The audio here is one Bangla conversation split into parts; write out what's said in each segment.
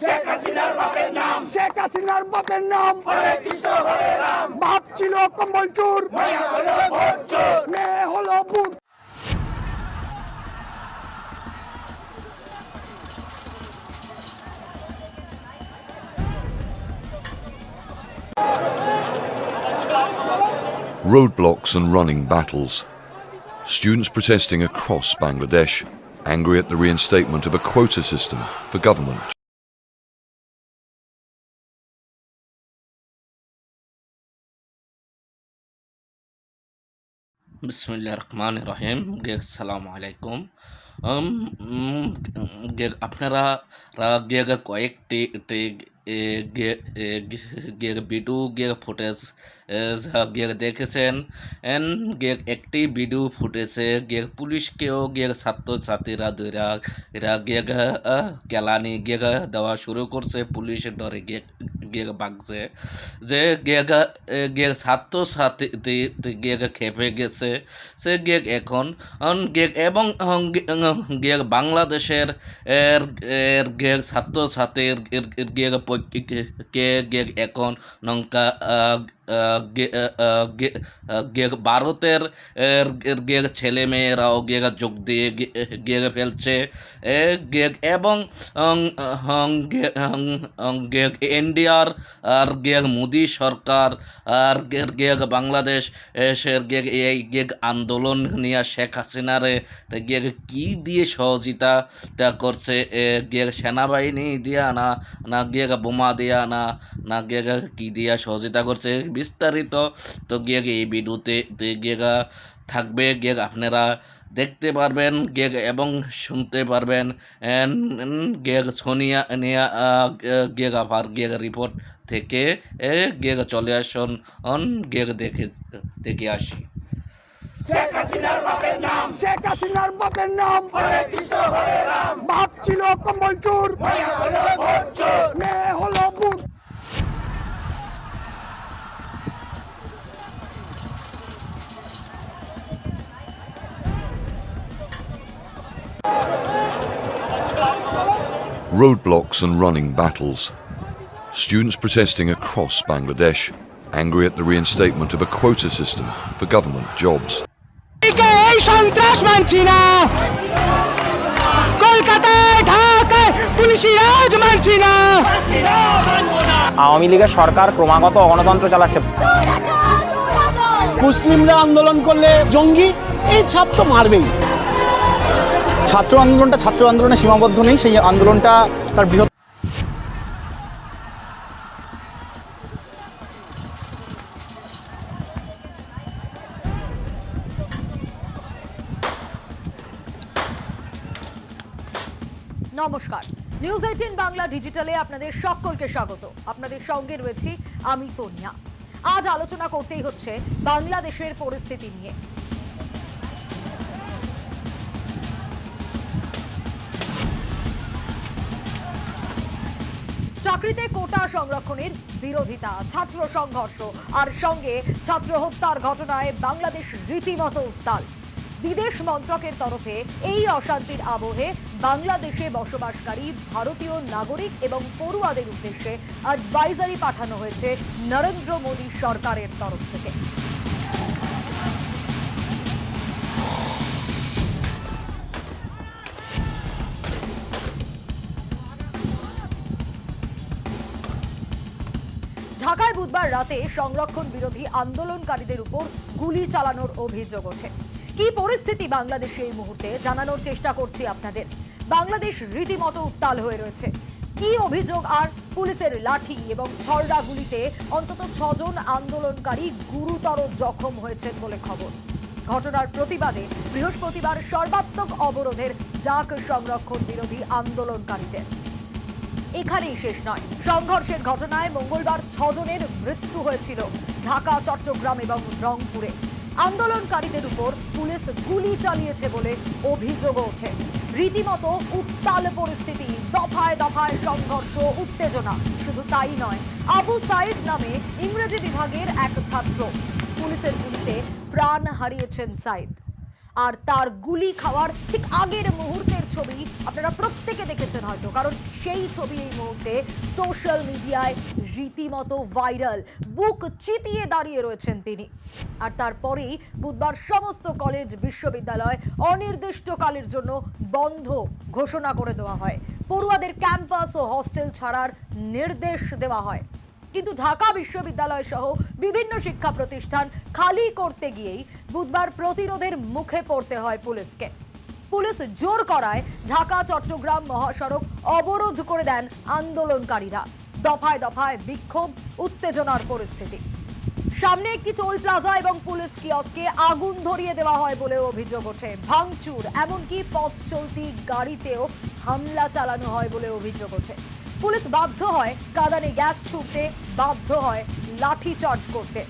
শেখ হাসিনার বাপের নাম, শেখ হাসিনার বাপের নাম হরে কৃষ্ণ হরে রাম। বাপ ছিল কম্বল চোর, মেয়ে হলো ভোট চোর, মেয়ে হলো vote. Roadblocks and running battles. Students protesting across Bangladesh, angry at the reinstatement of a quota system for government. বিসমিল্লাহির রহমানির রহিম। আসসালামু আলাইকুম। আপনারা কয়েকটি ভিডিও ফুটেজ দেখেছেন। একটি ভিডিও ফুটেজে পুলিশকেও ছাত্রছাত্রীরা ধইরা এরা কেলানি দেওয়া শুরু করছে। পুলিশের ডরে ভাগছে যে ছাত্রছাত্রী খেপে গেছে। সে এখন এবং বাংলাদেশের ছাত্রছাত্রীর এখন নৌকা ভারতের ছেলেমেয়েরাও যোগ দিয়ে ফেলছে এবং ইন্ডিয়ার আর মোদি সরকার আর বাংলাদেশ এই আন্দোলন নিয়ে শেখ হাসিনারে কি দিয়ে সহযোগিতা করছে, সেনাবাহিনী দিয়া না বোমা দিয়া না কি দিয়া সহযোগিতা করছে বিস্তারিত তো এই ভিডিওতে থাকবে। আপনারা দেখতে পারবেন এবং শুনতে পারবেন। সোনিয়া নিয়া আবার রিপোর্ট থেকে চলে আসুন দেখে আসি। শেখ হাসিনার বাপের নাম, শেখ হাসিনার বাপের নাম হরে কৃষ্ণ হরে রাম। বাপ ছিল কম্বল চোর, মেয়ে হলো ভোট চোর, মেয়ে হলো vote. Roadblocks and running battles. Students protesting across Bangladesh, angry at the reinstatement of a quota system for government jobs. এই সন্ত্রাস মানছি না, কলকাতায় ঢাকায় পুলিশি রাজ মানছি না। আওয়ামী লীগের সরকার ক্রমাগত গণতন্ত্র চালাচ্ছে। মুসলিমরা আন্দোলন করলে জঙ্গি, এই ছাপ তো মারবেই। ছাত্র আন্দোলনে সীমাবদ্ধ নেই, সেই আন্দোলনটা তার বৃহৎ। নমস্কার, নিউজ 18 বাংলা ডিজিটালে আপনাদের সকলকে স্বাগত। আপনাদের সঙ্গে রয়েছি আমি সোনিয়া। আজ আলোচনা করতেই হচ্ছে বাংলাদেশের পরিস্থিতি নিয়ে। চাকরিতে কোটা সংরক্ষণের বিরোধিতা, ছাত্র সংঘর্ষ আর সঙ্গে ছাত্র হত্যার ঘটনায় বাংলাদেশ রীতিমতো উত্তাল। বিদেশ মন্ত্রকের তরফে এই অশান্তির আবহে বাংলাদেশে বসবাসকারী ভারতীয় নাগরিক এবং পড়ুয়াদের উদ্দেশ্যে অ্যাডভাইজারি পাঠানো হয়েছে নরেন্দ্র মোদী সরকারের তরফ থেকে। ঢাকায় বুধবার রাতে সংরক্ষণ বিরোধী আন্দোলনকারীদের উপর গুলি চালানোর অভিযোগ ওঠে। কি পরিস্থিতি বাংলাদেশে এই মুহূর্তে জানানোর চেষ্টা করছি আপনাদের। বাংলাদেশ রীতিমতো উত্তাল হয়ে রয়েছে। কি অভিযোগ আর পুলিশের লাঠি এবং ছড়া গুলিতে অন্তত 6 জন আন্দোলনকারী গুরুতর জখম হয়েছেন বলে খবর। ঘটনার প্রতিবাদে বৃহস্পতিবার সর্বাত্মক অবরোধের ডাক সংরক্ষণ বিরোধী আন্দোলনকারীদের। এখানেই শেষ নয়, সংঘর্ষের ঘটনায় মঙ্গলবার 6 জনের মৃত্যু হয়েছিল ঢাকা, চট্টগ্রাম এবং রংপুরে। আন্দোলনকারীদের উপর পুলিশ গুলি চালিয়েছে বলে অভিযোগ ওঠে। রীতিমতো উত্তাল পরিস্থিতি, দফায় দফায় সংঘর্ষ, উত্তেজনা। শুধু তাই নয়, আবু সাইদ নামে ইংরেজি বিভাগের এক ছাত্র পুলিশের গুলিতে প্রাণ হারিয়েছেন সাইদ। আর তার গুলি খাওয়ার ঠিক আগের মুহূর্তের ছবি আপনারা প্রত্যেকে দেখেছেন হয়তো, কারণ সেই ছবি এই মুহূর্তে সোশ্যাল মিডিয়ায় রীতিমতো ভাইরাল। বুক চিতিয়ে দাঁড়িয়ে রয়েছেন তিনি। আর তারপরেই বুধবার সমস্ত কলেজ বিশ্ববিদ্যালয় অনির্দিষ্টকালের জন্য বন্ধ ঘোষণা করে দেওয়া হয়। পড়ুয়াদের ক্যাম্পাস ও হস্টেল ছাড়ার নির্দেশ দেওয়া হয়। কিন্তু ঢাকা বিশ্ববিদ্যালয় সহ বিভিন্ন শিক্ষা প্রতিষ্ঠান খালি করতে গিয়েই বুধবার প্রতিরোধের মুখে পড়তে হয় পুলিশকে। পুলিশ জোর করায় ঢাকা চট্টগ্রাম মহাসড়ক অবরোধ করে দেন আন্দোলনকারীরা। দফায় দফায় বিক্ষোভ, উত্তেজনার পরিস্থিতি। সামনে একটি টোল প্লাজা এবং পুলিশ কিয়স্কে আগুন ধরিয়ে দেওয়া হয় বলে অভিযোগ ওঠে। ভাঙচুর, এমনকি পথ চলতি গাড়িতেও হামলা চালানো হয় বলে অভিযোগ ওঠে। পুলিশ বাধ্য হয় কাঁদানে গ্যাস ছুড়তে, বাধ্য হয় লাঠি চার্জ করতে।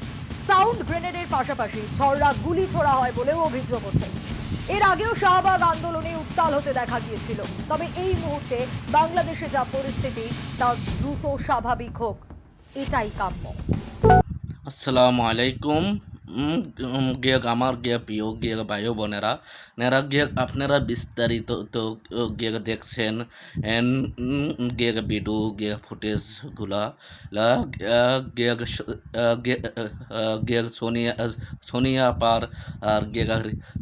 সাউন্ড গ্রেনেডের পাশাপাশি ছড়া গুলি ছোড়া হয় বলেও অভিযোগ ওঠে। এর আগেও শাহবাগ আন্দোলনে উত্তাল হতে দেখা গিয়েছিল। তবে এই মুহূর্তে বাংলাদেশে যা পরিস্থিতি তা দ্রুত স্বাভাবিক হোক, এটাই কাম্য। আসসালামু আলাইকুম। গিয়ে আমার গিয়ে প্রিয় গিয়ে ভাই বোনেরা, গিয়ে আপনারা বিস্তারিত তো গিয়ে দেখছেন গিয়ে ভিডিও গিয়ে ফুটেজগুলা গিয়ে সোনিয়া পার আর গিয়ে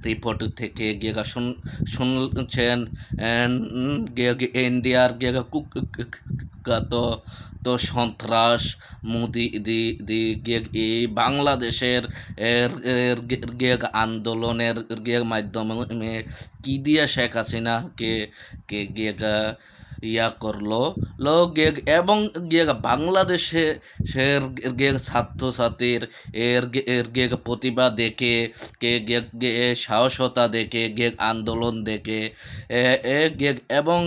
রিপোর্ট থেকে গিয়ে শুনছেন গিয়ে ইন্ডিয়ার গিয়ে তো সন্ত্রাস মোদি এই বাংলাদেশের আন্দোলনের মাধ্যমে কি দিয়ে শেখ হাসিনা কে ইয়া করলো এবং বাংলাদেশে ছাত্রছাত্রীর প্রতিভা দেখে সাহসতা দেখে আন্দোলন দেখে এবং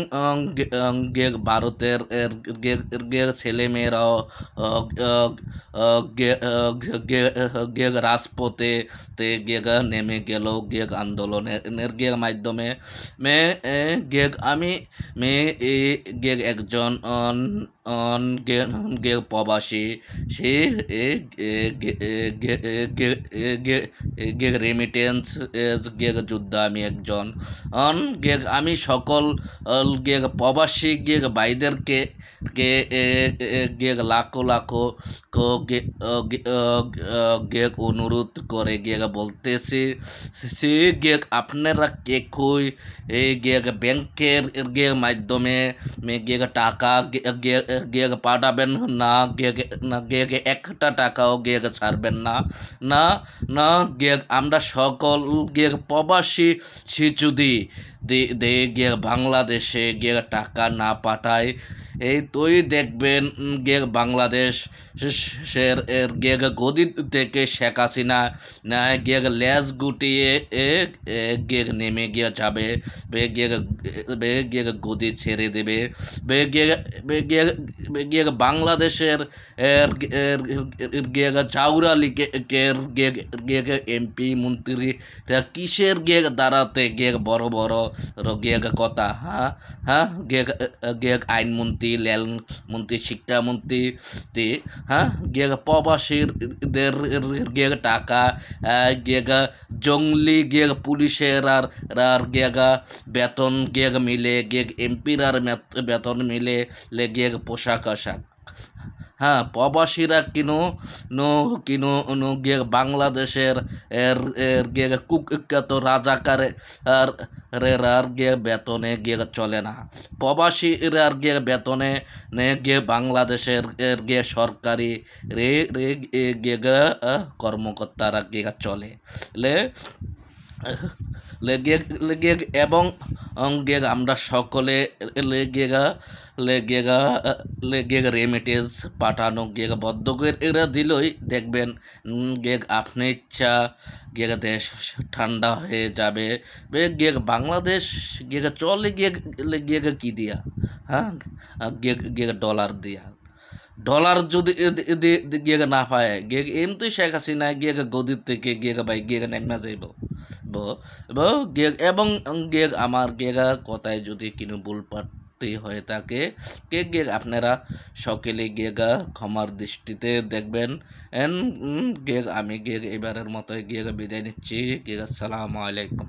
ভারতের ছেলেমেয়েরাও রাজপথে নেমে গেল আন্দোলনের মাধ্যমে আমি একজন প্রবাসী, সে রেমিটেন্স যোদ্ধা। আমি একজন আমি সকল প্রবাসী ভাইদেরকে লাখো লাখো অনুরোধ করে বলতেছি আপনারা কই ব্যাংকের মাধ্যমে টাকা পাঠাবেন না, একটা টাকাও ছাড়বেন না। আমরা সকল প্রবাসী যদি বাংলাদেশে টাকা না পাঠায়, এই তুই দেখবেন বাংলাদেশ গদি থেকে শেখ হাসিনা লেজ গুটিয়ে নেমে গিয়ে যাবে, গদি ছেড়ে দেবে। বাংলাদেশের চাউরালি এমপি মন্ত্রী কিসের দাঁড়াতে বড় বড় কথা, আইনমন্ত্রী, রেল মন্ত্রী, শিক্ষামন্ত্রী, প্রবাসীদের টাকা জঙ্গলি পুলিশের আর বেতন মিলে এমপির আর বেতন মিলে পোশাক আশাক, প্রবাসীরা বাংলাদেশের কুখ্যাত রাজাকার বেতনে চলে না। প্রবাসীরা বেতনে বাংলাদেশের সরকারি কর্মকর্তারা চলে এবং আমরা সকলে রেমিটেন্স পাঠানো বদ্ধ করে এরা দিলই দেখবেন আপনি ইচ্ছা দেশ ঠান্ডা হয়ে যাবে। বাংলাদেশ চলে কি দিয়া, ডলার দিয়া। ডলার যদি না পায় এমনি শেখ হাসিনা গদির থেকে ভাই নেমে যাইব এবং আমার কথায় যদি কিনো ভুল পাঠতে হয়ে থাকে আপনারা সকলে ক্ষমার দৃষ্টিতে দেখবেন। আমি এবারের মতো বিদায় নিচ্ছি। আসসালামু আলাইকুম।